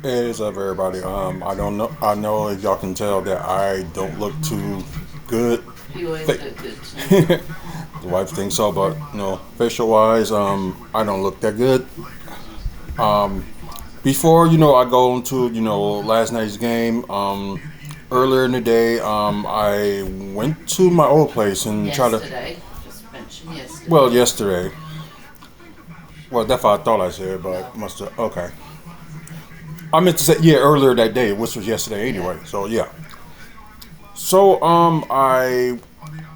It is up, everybody. I don't know. I know if y'all can tell that I don't look too good. You always look good to me. The wife thinks so, but facial wise, I don't look that good. Before I go into last night's game. Earlier in the day, I went to my old place and tried to. Yesterday, just mentioned yesterday. Well, yesterday. Well, that's what I thought I said, but No. must have. Okay. I meant to say yeah earlier that day, which was yesterday Yeah. anyway. So yeah. So I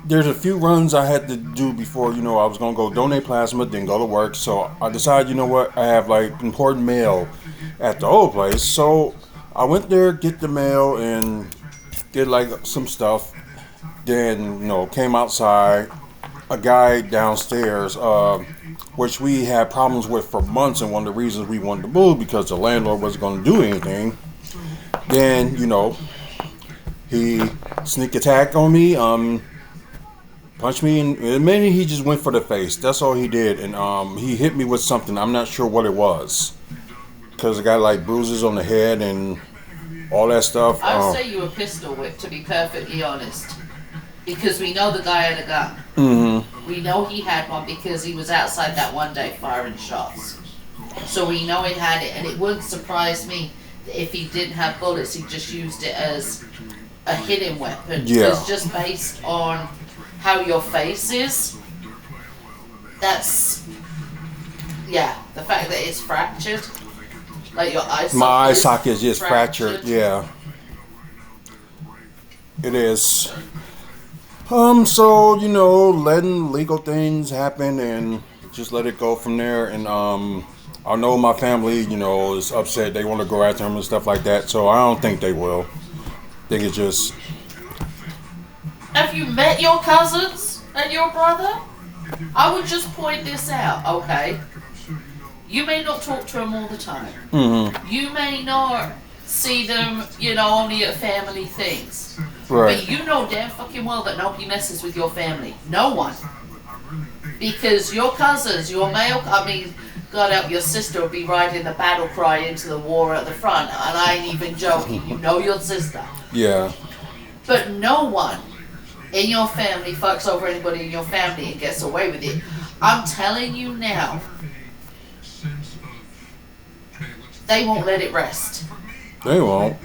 there's a few runs I had to do before I was gonna go donate plasma, then go to work. So I decided what I have like important mail at the old place. So I went there, get the mail, and did like some stuff. Then came outside. A guy downstairs, which we had problems with for months, and one of the reasons we wanted to move because the landlord wasn't going to do anything. Then he sneak attack on me, punched me, and maybe he just went for the face. That's all he did, and he hit me with something. I'm not sure what it was because I got like bruises on the head and all that stuff. I would say you were pistol whipped, to be perfectly honest. Because we know the guy had a gun. Mm-hmm. We know he had one because he was outside that one day firing shots. So we know he had it, and it wouldn't surprise me if he didn't have bullets, he just used it as a hitting weapon. Yeah. Because just based on how your face is, that's, yeah, the fact that it's fractured, like your eye socket. My eye socket is just fractured. Yeah, it is. So letting legal things happen and just let it go from there. And I know my family, is upset. They want to go after him and stuff like that. So I don't think they will. I think it's just. Have you met your cousins and your brother? I would just point this out, okay? You may not talk to them all the time. Mm-hmm. You may not see them, only at family things. Right. But you know damn fucking well that nobody messes with your family. No one. Because your cousins, your male, God help, your sister will be riding the battle cry into the war at the front. And I ain't even joking. You know your sister. Yeah. But no one in your family fucks over anybody in your family and gets away with it. I'm telling you now, they won't let it rest. They won't.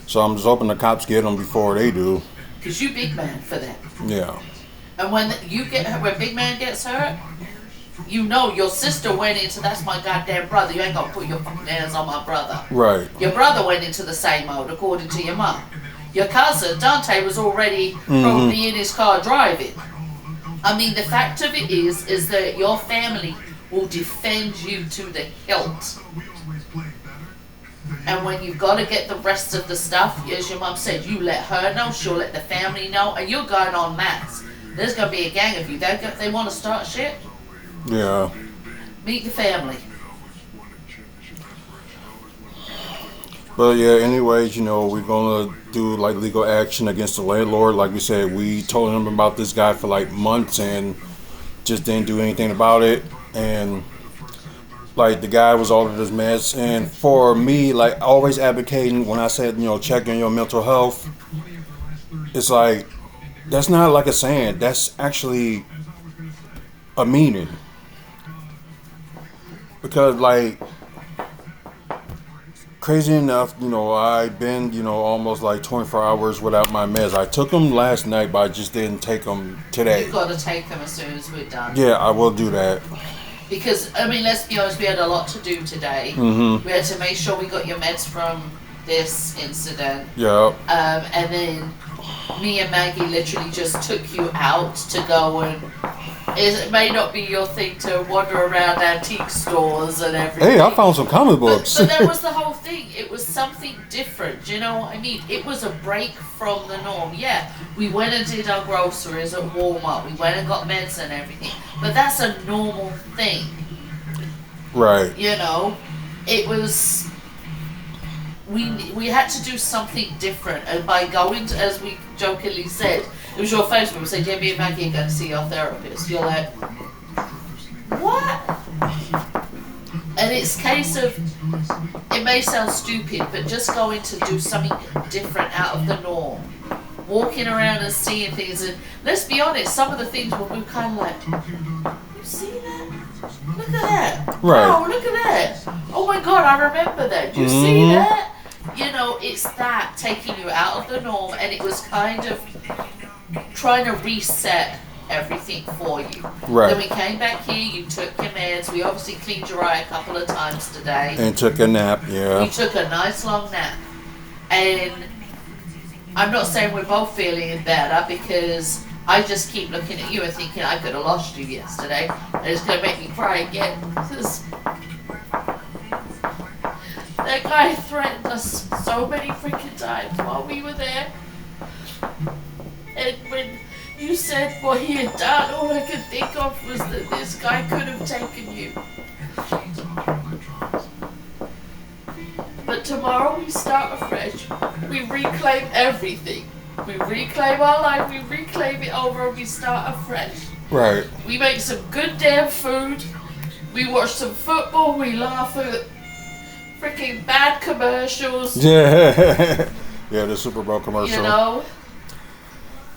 So I'm just hoping the cops get them before they do. Because you big man for them. Yeah. And when big man gets hurt, you know your sister went into, that's my goddamn brother. You ain't gonna put your fucking hands on my brother. Right. Your brother went into the same mode, according to your mum. Your cousin, Dante, was already probably in his car driving. The fact of it is that your family will defend you to the hilt. And when you've got to get the rest of the stuff, as your mum said, you let her know, she'll let the family know, and you're going on max. There's going to be a gang of you. They want to start shit. Yeah. Meet the family. But yeah, anyways, we're gonna do like legal action against the landlord. Like we said, we told him about this guy for like months and just didn't do anything about it. And like the guy was all of this mess. And for me, like always advocating when I said, check on your mental health, it's like that's not like a saying. That's actually a meaning. Because like crazy enough, I've been, almost like 24 hours without my meds. I took them last night, but I just didn't take them today. You've got to take them as soon as we're done. Yeah, I will do that. Because, let's be honest, we had a lot to do today. Mm-hmm. We had to make sure we got your meds from this incident. Yeah. And then me and Maggie literally just took you out to go and it may not be your thing to wander around antique stores and everything. Hey, I found some comic books. But that was the whole thing. It was something different. Do you know what I mean? It was a break from the norm. Yeah, we went and did our groceries at Walmart. We went and got meds and everything. But that's a normal thing. Right. It was... We had to do something different. And by going to, as we jokingly said, it was your face when we said, yeah, me and Maggie are going to see our therapist. You're like, what? And it's a case of, it may sound stupid, but just going to do something different out of the norm. Walking around and seeing things, and let's be honest, some of the things were we kind of like, you see that? Look at that. Right. Oh, look at that. Oh my God, I remember that. You see that? You know, it's that taking you out of the norm, and it was kind of trying to reset everything for you. Right. Then we came back here, you took your meds, we obviously cleaned your eye a couple of times today. And took a nap, yeah. We took a nice long nap. And I'm not saying we're both feeling better, because I just keep looking at you and thinking I could have lost you yesterday, and it's going to make me cry again. Because that guy threatened us so many freaking times while we were there. And when you said what he had done, all I could think of was that this guy could have taken you. But tomorrow we start afresh. We reclaim everything. We reclaim our life, we reclaim it over, and we start afresh. Right. We make some good damn food. We watch some football. We laugh at freaking bad commercials. Yeah. Yeah, the Super Bowl commercial. You know?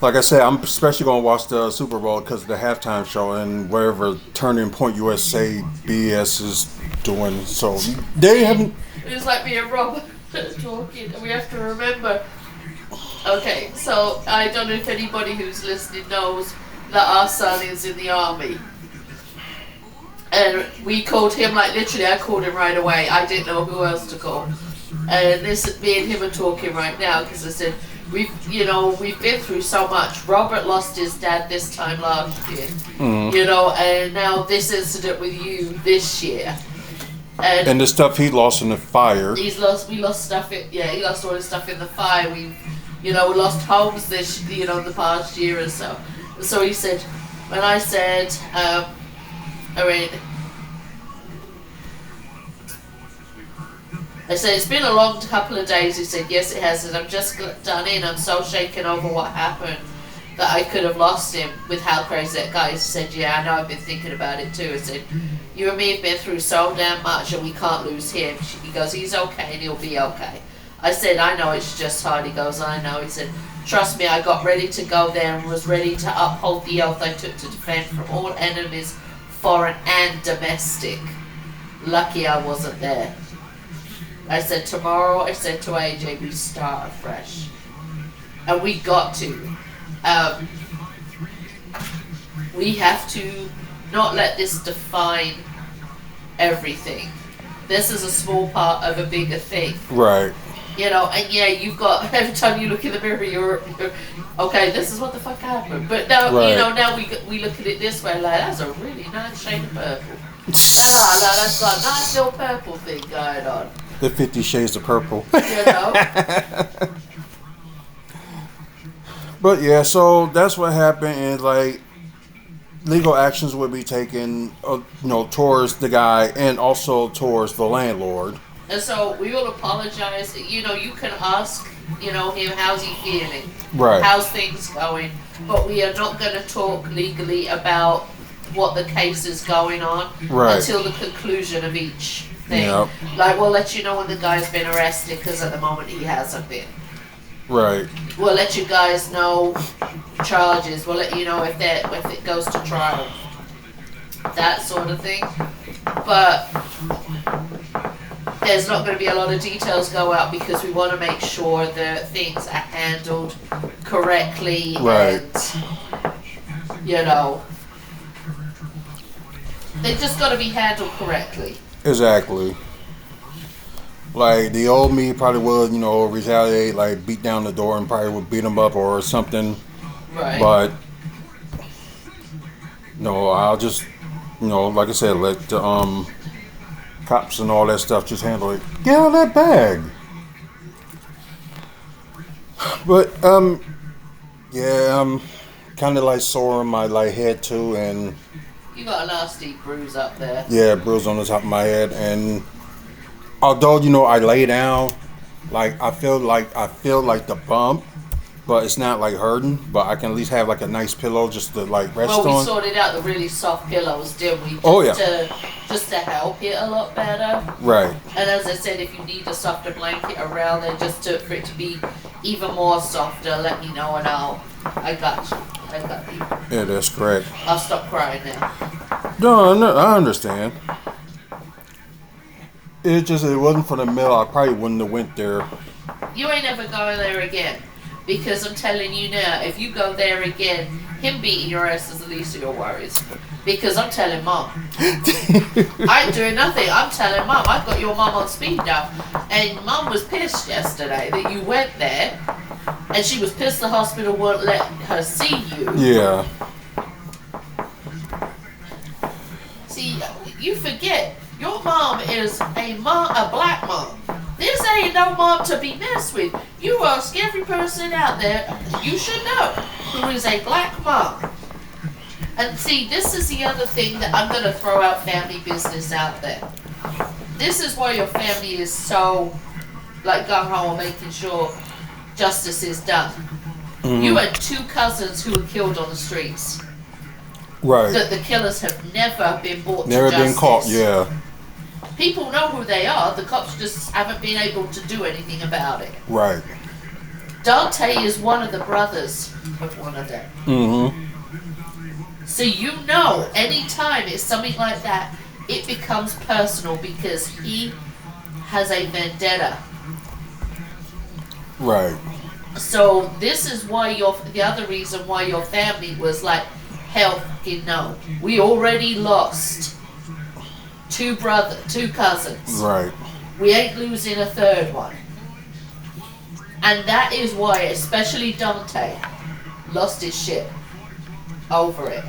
Like I said, I'm especially going to watch the Super Bowl because of the halftime show and whatever Turning Point USA BS is doing. So they haven't. It's like me and Rob talking, and we have to remember. Okay, so I don't know if anybody who's listening knows that our son is in the army. And we called him, like literally I called him right away. I didn't know who else to call. And me and him are talking right now because I said, we've been through so much. Robert lost his dad this time last year, and now this incident with you this year. And the stuff he lost in the fire. We lost stuff. He lost all his stuff in the fire. We lost homes the past year or so. So he said, when I said, I said, it's been a long couple of days. He said, yes, it has. And I'm just done in. I'm so shaken over what happened that I could have lost him with how crazy that guy is. He said, yeah, I know, I've been thinking about it too. I said, you and me have been through so damn much and we can't lose him. He goes, he's okay and he'll be okay. I said, I know it's just hard. He goes, I know. He said, trust me, I got ready to go there and was ready to uphold the oath I took to defend from all enemies, foreign and domestic. Lucky I wasn't there. I said, tomorrow, I said to AJ, we start afresh. And we got to. We have to not let this define everything. This is a small part of a bigger thing. Right. And yeah, you've got, every time you look in the mirror, you're okay, this is what the fuck happened. But now, right. Now we look at it this way, like, that's a really nice shade of purple. No, that's got a nice little purple thing going on. The 50 Shades of Purple. But yeah, so that's what happened, and like legal actions would be taken, towards the guy and also towards the landlord. And so we will apologize. You can ask, him, how's he feeling? Right. How's things going? But we are not going to talk legally about what the case is going on until the conclusion of each thing. Yep. Like, we'll let you know when the guy's been arrested, because at the moment he hasn't been. Right. We'll let you guys know charges. We'll let you know if it goes to trial. That sort of thing. But there's not going to be a lot of details go out because we want to make sure that things are handled correctly. Right. And, they just got to be handled correctly. Exactly. Like, the old me probably would, retaliate, like, beat down the door and probably would beat him up or something. Right. But, I'll just, like I said, let the cops and all that stuff just handle it. Get out of that bag. But, yeah, I'm kind of, like, sore on my, head, too, and... You got a nasty bruise up there. Yeah, bruise on the top of my head, and... Although, I lay down, like, I feel like the bump, but it's not like hurting. But I can at least have like a nice pillow just to like rest Well, we on. sorted out the really soft pillows, didn't we? Oh yeah, Just to help it a lot better. right. And as I said, if you need a softer blanket around there, for it to be even more softer, let me know and I got you. I got you. Yeah, that's correct. I'll stop crying now. No, I understand. It wasn't for the meal. I probably wouldn't have went there. You ain't ever going there again. Because I'm telling you now, if you go there again, him beating your ass is the least of your worries. Because I'm telling Mom. I ain't doing nothing. I'm telling Mom. I've got your Mom on speed dial. And Mom was pissed yesterday that you went there. And she was pissed the hospital won't let her see you. Yeah. See, you forget. Your mom is a black mom. This ain't no mom to be messed with. You ask every person out there, you should know, who is a black mom. And see, this is the other thing that I'm going to throw out family business out there. This is why your family is so, like, gung-ho on making sure justice is done. Mm-hmm. You had 2 cousins who were killed on the streets. Right. That the killers have never been brought to justice. Never been caught, yeah. People know who they are. The cops just haven't been able to do anything about it. Right. Dante is one of the brothers of one of them. Mm-hmm. So you know, anytime it's something like that, it becomes personal because he has a vendetta. Right. So this is why the other reason why your family was like, hell fucking no. We already lost 2 cousins. Right. We ain't losing a 3rd one. And that is why, especially Dante, lost his shit over it.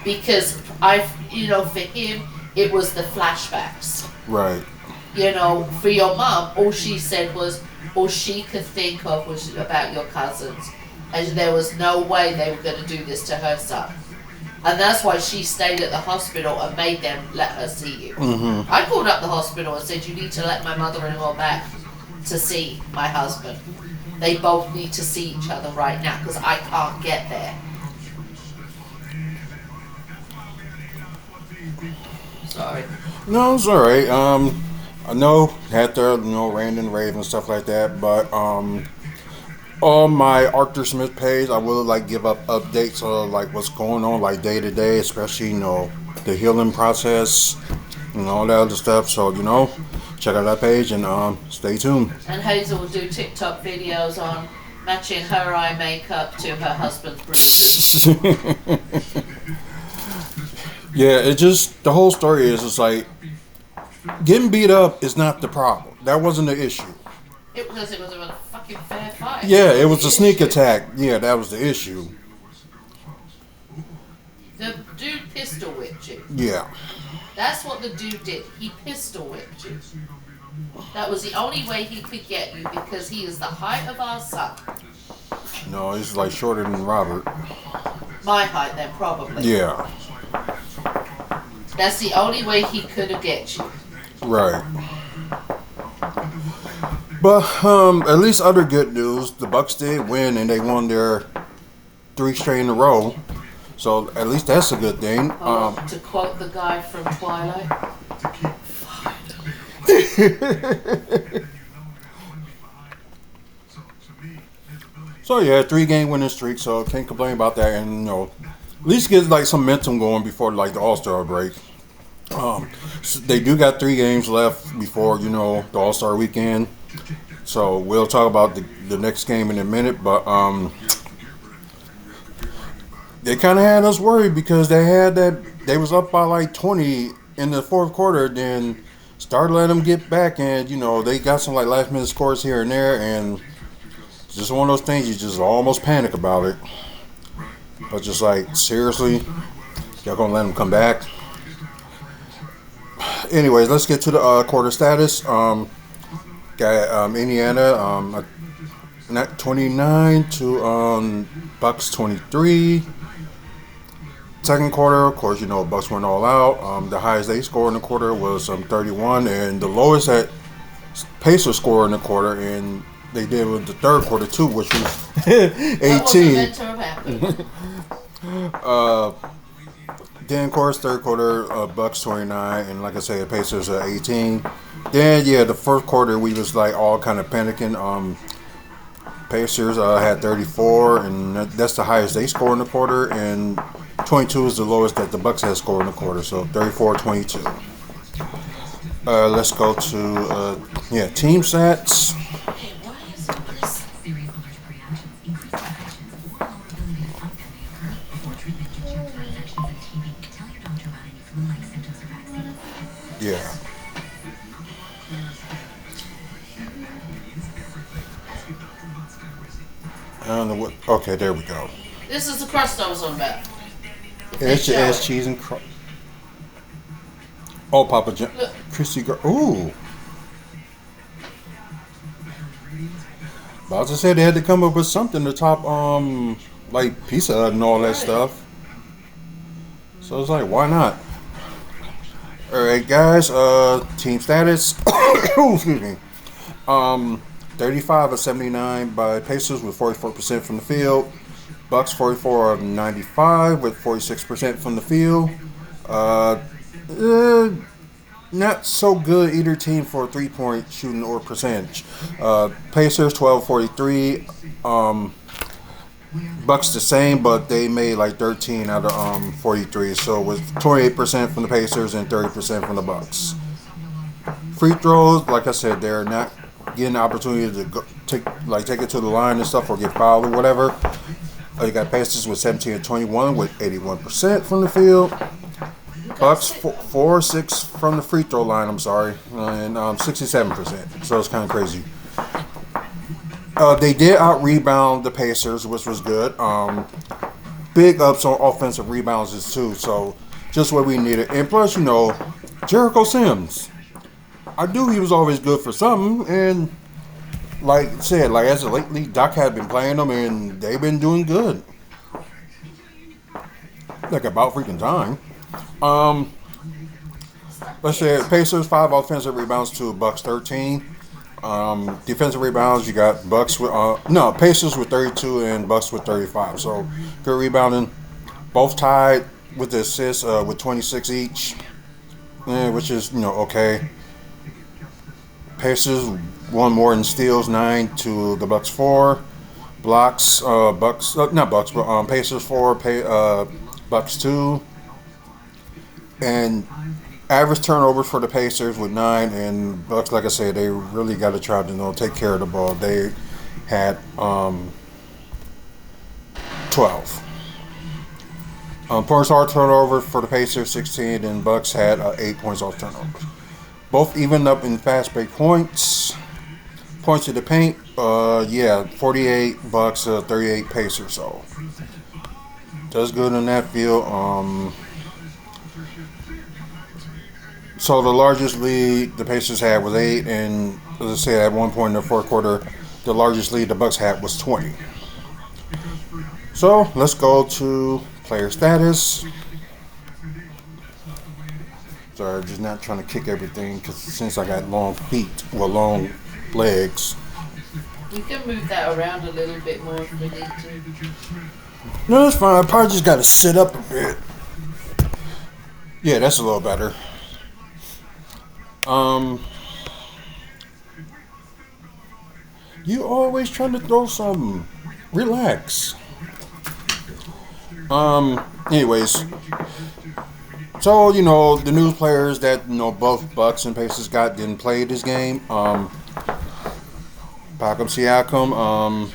Because for him, it was the flashbacks. Right. For your mom, all she said was, all she could think of was about your cousins. And there was no way they were going to do this to her son. And that's why she stayed at the hospital and made them let her see you. Mm-hmm. I called up the hospital and said, you need to let my mother-in-law back to see my husband. They both need to see each other right now because I can't get there. Sorry. No, it's alright. I know had to, rand and rave and stuff like that, but on my Arthur Smith page, I will give up updates of what's going on day to day, especially the healing process and all that other stuff. So check out that page and stay tuned. And Hazel will do TikTok videos on matching her eye makeup to her husband's bruises. Yeah, it just the whole story is it's getting beat up is not the problem. That wasn't the issue. It was a fucking fair fight. Yeah, it was a sneak attack. Yeah, that was the issue. The dude pistol whipped you. Yeah. That's what the dude did. He pistol whipped you. That was the only way he could get you because he is the height of our son. No, he's shorter than Robert. My height then, probably. Yeah. That's the only way he could have get you. Right. But at least other good news, the Bucks did win and they won their 3 straight in a row. So at least that's a good thing. To quote the guy from Twilight. So yeah, 3-game winning streak. So can't complain about that, and at least get some momentum going before the All-Star break. So they do got 3 games left before the All-Star weekend. So we'll talk about the next game in a minute, but they kind of had us worried because they was up by 20 in the 4th quarter, then started letting them get back, and they got some last minute scores here and there, and it's just one of those things you just almost panic about it. But just seriously, y'all gonna let them come back? Anyways, let's get to the quarter status. Got Indiana not 29 to Bucks 23. Second quarter, of course, Bucks went all out. The highest they scored in the quarter was 31, and the lowest that Pacers scored in the quarter, and they did with the third quarter too, which was That wasn't 18. meant to have happened. Then, of course, third quarter, Bucks 29, and like I said, Pacers 18. Then, yeah, the first quarter we was like all kind of panicking. Pacers had 34, and that's the highest they scored in the quarter, and 22 is the lowest that the Bucks had scored in the quarter. So 34-22. Let's go to team stats. Yeah. I don't know what. Okay, there we go. This is the crust I was on about. It's your ass cheese and oh, Papa John, Look, Chrissy girl. Ooh. About to say they had to come up with something to top like Pizza Hut and all that right. stuff. So it's like, why not? All right, guys. Team status. Excuse me. 35 of 79 by Pacers with 44% from the field. Bucks 44 of 95 with 46% from the field. Not so good either team for 3-point shooting or percentage. Pacers 12-43. Bucks the same, but they made like 13 out of 43. So it was 28% from the Pacers and 30% from the Bucks. Free throws, like I said, they're not getting the opportunity to go, take it to the line and stuff or get fouled or whatever. You got Pacers with 17-21 with 81% from the field. Bucks 4-6 from the free throw line. I'm sorry, and 67%. So it's kind of crazy. They did out rebound the Pacers, which was good. Big ups on offensive rebounds too. So just what we needed. And plus, Jericho Sims. I knew he was always good for something, and like I said, like as of lately, Doc had been playing them, and they've been doing good. Like about freaking time. Let's say Pacers 5 offensive rebounds to Bucks 13. Defensive rebounds, you got Bucks with Pacers with 32 and Bucks with 35. So good rebounding. Both tied with the assists with 26 each, which is okay. Pacers one more in steals, 9 to the Bucks 4. Blocks, not Bucks, but Pacers 4, Bucks 2. And average turnovers for the Pacers with 9, and Bucks, like I said, they really got to try to take care of the ball. They had 12. Points off turnover for the Pacers 16, and Bucks had 8 points off turnovers. Both even up in fast break points. Points to the paint, 48 Bucks, 38 Pacers. So does good in that field. So the largest lead the Pacers had was 8, and as I said, at one point in the fourth quarter, the largest lead the Bucks had was 20. So let's go to player status. Sorry, just not trying to kick everything because since I got long long legs. We can move that around a little bit more if we need to. No, that's fine. I probably just got to sit up a bit. Yeah, that's a little better. You always trying to throw something. Relax. Anyways. So, the new players that, both Bucks and Pacers didn't play this game. Pakam Siakam,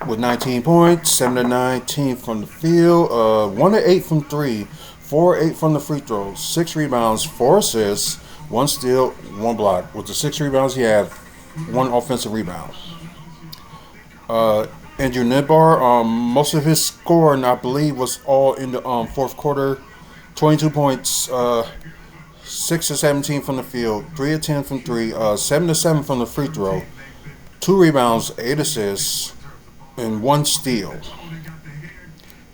with 19 points, 7 of 19 from the field, 1 of 8 from 3, 4 of 8 from the free throws, 6 rebounds, 4 assists, 1 steal, 1 block. With the 6 rebounds, he had 1 offensive rebound. Andrew Nembhard, most of his scoring, I believe, was all in the fourth quarter. 22 points, 6 of 17 from the field, 3 of 10 from 3, 7 of 7 from the free throw, 2 rebounds, 8 assists, and 1 steal.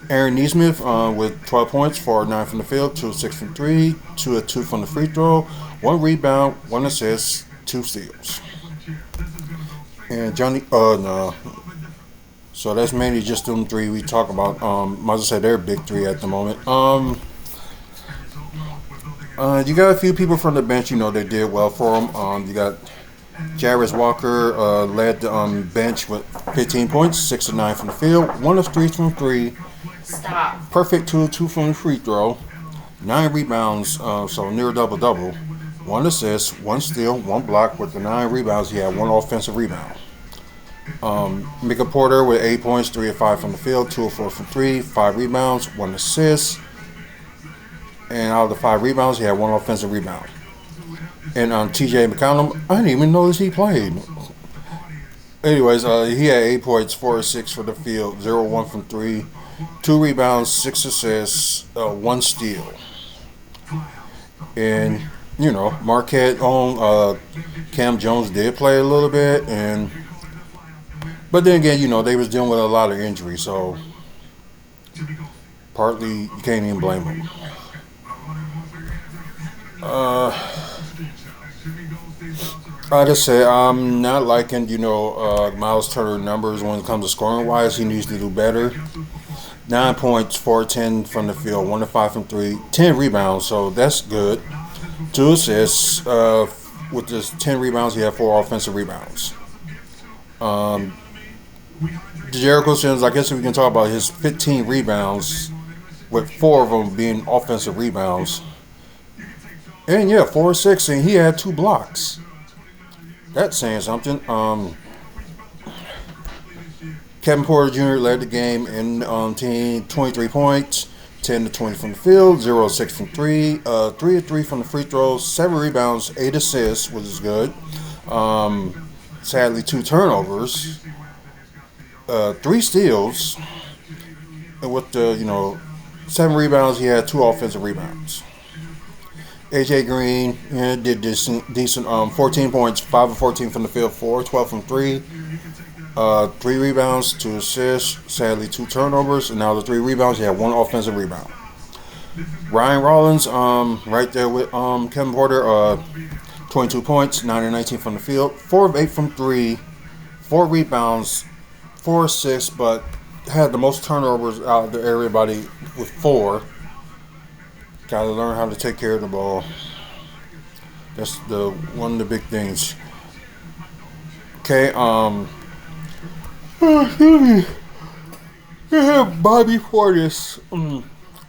Aaron Nesmith with 12 points, 4 of 9 from the field, 2 of 6 from 3, 2 of 2 from the free throw, 1 rebound, 1 assist, 2 steals. And and Johnny. No. So that's mainly just them three we talk about. As I said, they're big three at the moment. You got a few people from the bench. They did well for them. You got Jarvis Walker led the bench with 15 points, 6 of 9 from the field, 1 of 3 from 3, Stop. perfect 2 of 2 from the free throw, 9 rebounds, so near double double, 1 assist, 1 steal, 1 block. With the 9 rebounds, he had 1 offensive rebound. Mika Porter with 8 points, 3 of 5 from the field, 2 of 4 from 3, 5 rebounds, 1 assist. And out of the 5 rebounds, he had 1 offensive rebound. And TJ McConnell, I didn't even notice he played. Anyways, he had 8 points, 4 of 6 for the field, 0 1 from 3, 2 rebounds, 6 assists, 1 steal. And, Marquette on Cam Jones did play a little bit. But then again, they was dealing with a lot of injuries, so partly you can't even blame them. Like I said, I'm not liking, Miles Turner numbers when it comes to scoring wise. He needs to do better. 9 points, 4 of 10 from the field, 1 of 5 from 3, 10 rebounds, so that's good. 2 assists. With just 10 rebounds, he had 4 offensive rebounds. Jericho Sims, I guess we can talk about his 15 rebounds, with 4 of them being offensive rebounds. And 4 or 6, and he had 2 blocks. That's saying something. Kevin Porter Jr. led the game in team, 23 points, 10 to 20 from the field, 0 of 6 from 3, 3 of 3 from the free throws, 7 rebounds, 8 assists, which is good. Sadly, 2 turnovers, 3 steals, and with the 7 rebounds, he had 2 offensive rebounds. AJ Green did decent. 14 points, 5 of 14 from the field, 4 of 12 from 3, 3 rebounds, 2 assists. Sadly, 2 turnovers, and now the 3 rebounds, he had 1 offensive rebound. Ryan Rollins, right there with Kevin Porter, 22 points, 9 of 19 from the field, 4 of 8 from 3, 4 rebounds, 4 assists, but had the most turnovers out of everybody with 4. Got to learn how to take care of the ball. That's one of the big things. Okay, Bobby Portis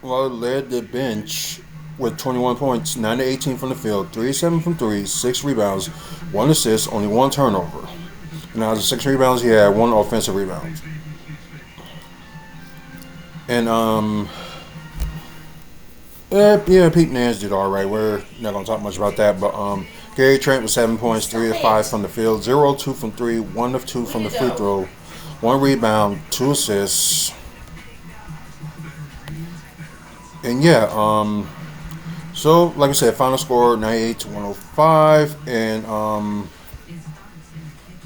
led the bench with 21 points, 9 to 18 from the field, 3 of 7 from 3, 6 rebounds, 1 assist, only 1 turnover. And out of the 6 rebounds, he had 1 offensive rebound. And Pete Nance did all right. We're not going to talk much about that. But Gary Trent with 7 points, 3 of 5 from the field, 0 of 2 from 3, 1 of 2 from the free throw, 1 rebound, 2 assists. And so like I said, final score 98 to 105. And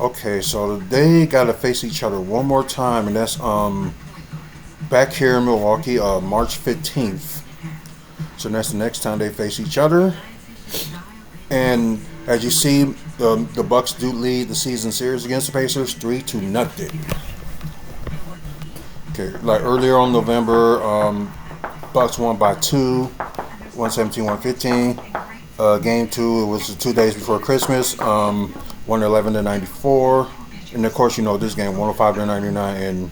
okay, so they got to face each other one more time, and that's back here in Milwaukee, March 15th. So that's the next time they face each other. And as you see, the Bucks do lead the season series against the Pacers 3-0. Okay, like earlier on November, Bucks won by 2, 117-115. Game 2, it was 2 days before Christmas, 111-94. And of course, this game 105-99. And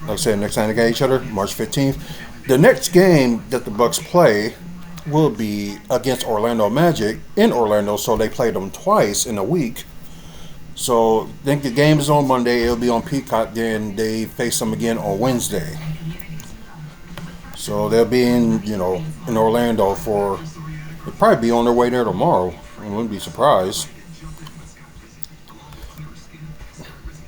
like I said, next time they get each other, March 15th. The next game that the Bucks play will be against Orlando Magic in Orlando, so they played them twice in a week. So I think the game is on Monday, it'll be on Peacock, then they face them again on Wednesday. So they'll be in Orlando they'll probably be on their way there tomorrow. I wouldn't be surprised.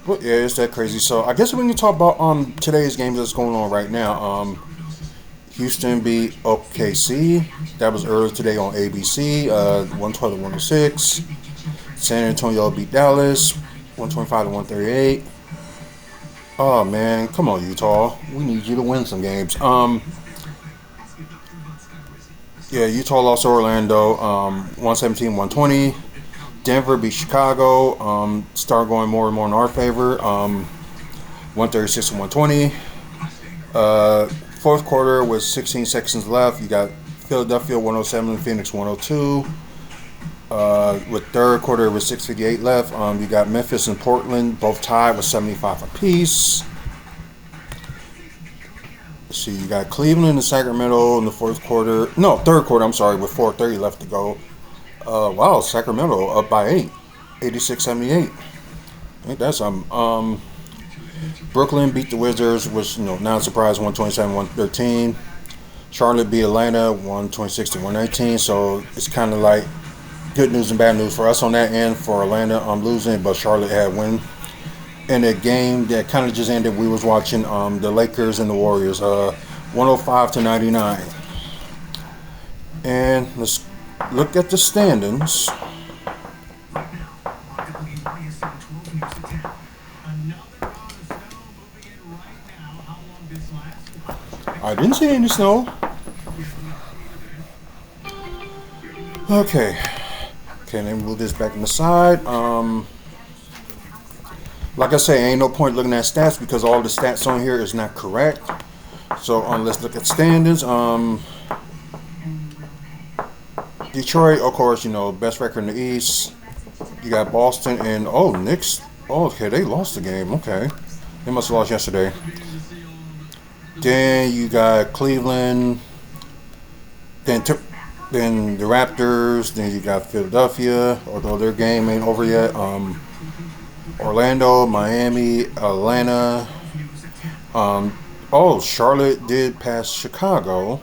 But yeah, it's that crazy. So I guess we can talk about today's games that's going on right now. Houston beat OKC. That was earlier today on ABC, 112-106. San Antonio beat Dallas, 125-138. Oh man, come on Utah. We need you to win some games. Utah lost to Orlando, 117-120. Denver beat Chicago. Start going more and more in our favor. 136 to 120. Fourth quarter with 16 seconds left. You got Philadelphia 107, Phoenix 102. With third quarter with 6:58 left, you got Memphis and Portland both tied with 75 apiece. Let's see, you got Cleveland and Sacramento in the fourth quarter. No, third quarter. I'm sorry, with 4:30 left to go. Wow, Sacramento up by 8, 86-78. Ain't that something? Brooklyn beat the Wizards, which not a surprise, 127-113. Charlotte beat Atlanta, 126 to 119. So it's kind of like good news and bad news for us on that end. For Atlanta, I'm losing, but Charlotte had win. In a game that kind of just ended, we was watching the Lakers and the Warriors, 105 to 99. And let's look at the standings. I didn't see any snow. Okay, then move this back on the side. Like I say, ain't no point looking at stats because all the stats on here is not correct. So let's look at standings. Detroit, of course, best record in the East. You got Boston and Knicks. Oh, okay, they lost the game. Okay, they must have lost yesterday. Then you got Cleveland. Then the Raptors. Then you got Philadelphia, although their game ain't over yet. Orlando, Miami, Atlanta. Charlotte did pass Chicago.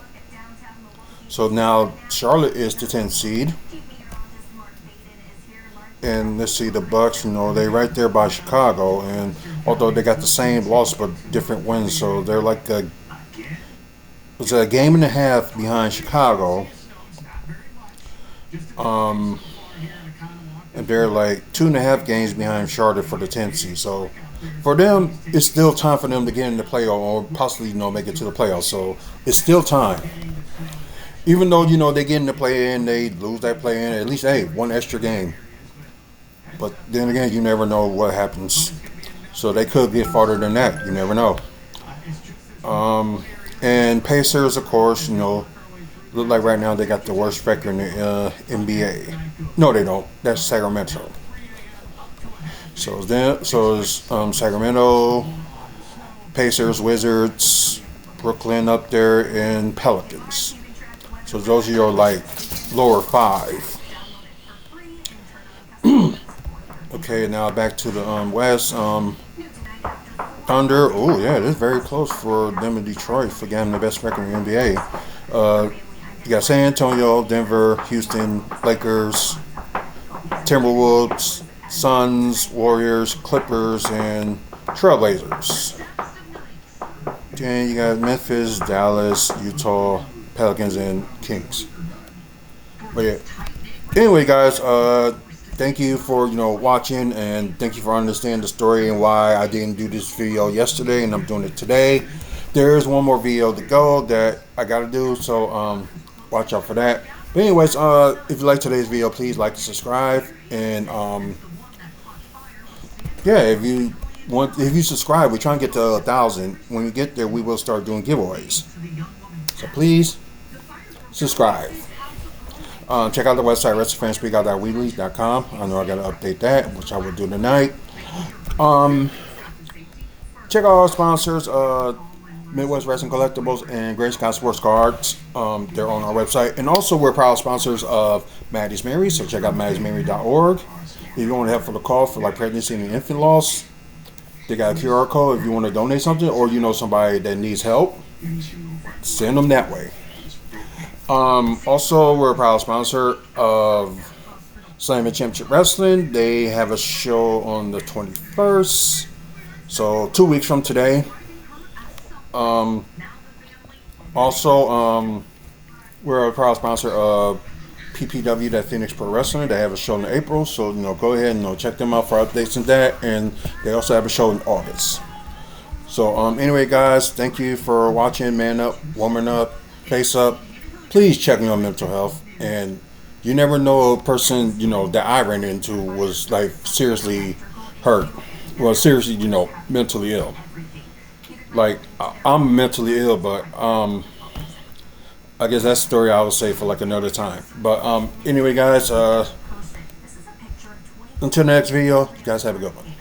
So now Charlotte is the 10th seed. And let's see, the Bucks, they right there by Chicago. And although they got the same loss but different wins, so they're like it's a game and a half behind Chicago. And they're like 2.5 games behind Charlotte for the 10th seed. So for them, it's still time for them to get in the playoff or possibly make it to the playoffs. So it's still time. Even though they get in the play-in, they lose that play-in. At least one extra game. But then again, you never know what happens. So they could get farther than that. You never know. And Pacers, of course, look like right now they got the worst record in the NBA. No, they don't. That's Sacramento. So it's Sacramento, Pacers, Wizards, Brooklyn up there, and Pelicans. So those are your lower 5. Okay, now back to the West. Thunder. Oh yeah, this is very close for them in Detroit for getting the best record in the NBA. You got San Antonio, Denver, Houston, Lakers, Timberwolves, Suns, Warriors, Clippers, and Trailblazers. Then you got Memphis, Dallas, Utah, Pelicans, and Kings. But yeah. Anyway, guys, thank you for watching, and thank you for understanding the story and why I didn't do this video yesterday and I'm doing it today. There's one more video to go that I gotta do, so watch out for that. But anyways, if you like today's video, please like and subscribe. And if you subscribe, we're trying to get to 1,000. When we get there, we will start doing giveaways. So please subscribe. Check out the website WrestlingFansSpeakout.weebly.com. I know I gotta update that, which I will do tonight. Check out our sponsors, Midwest Wrestling Collectibles and Great Scott Sports Cards. They're on our website. And also, we're proud sponsors of Maddie's Mary, so check out maddiesmary.org. If you want help for the call for pregnancy and infant loss, they got a QR code. If you want to donate something or somebody that needs help, send them that way. Also, we're a proud sponsor of Slam and Championship Wrestling. They have a show on the 21st, so 2 weeks from today. Also, we're a proud sponsor of PPW, that Phoenix Pro Wrestling. They have a show in April, so go ahead and check them out for updates and that. And they also have a show in August. So anyway, guys, thank you for watching. Man up, woman up, face up. Please check on your mental health, and You never know a person, that I ran into was like seriously hurt. Well, seriously, mentally ill. Like I'm mentally ill, but I guess that's a story I will say for like another time. But anyway, guys, until the next video, you guys have a good one.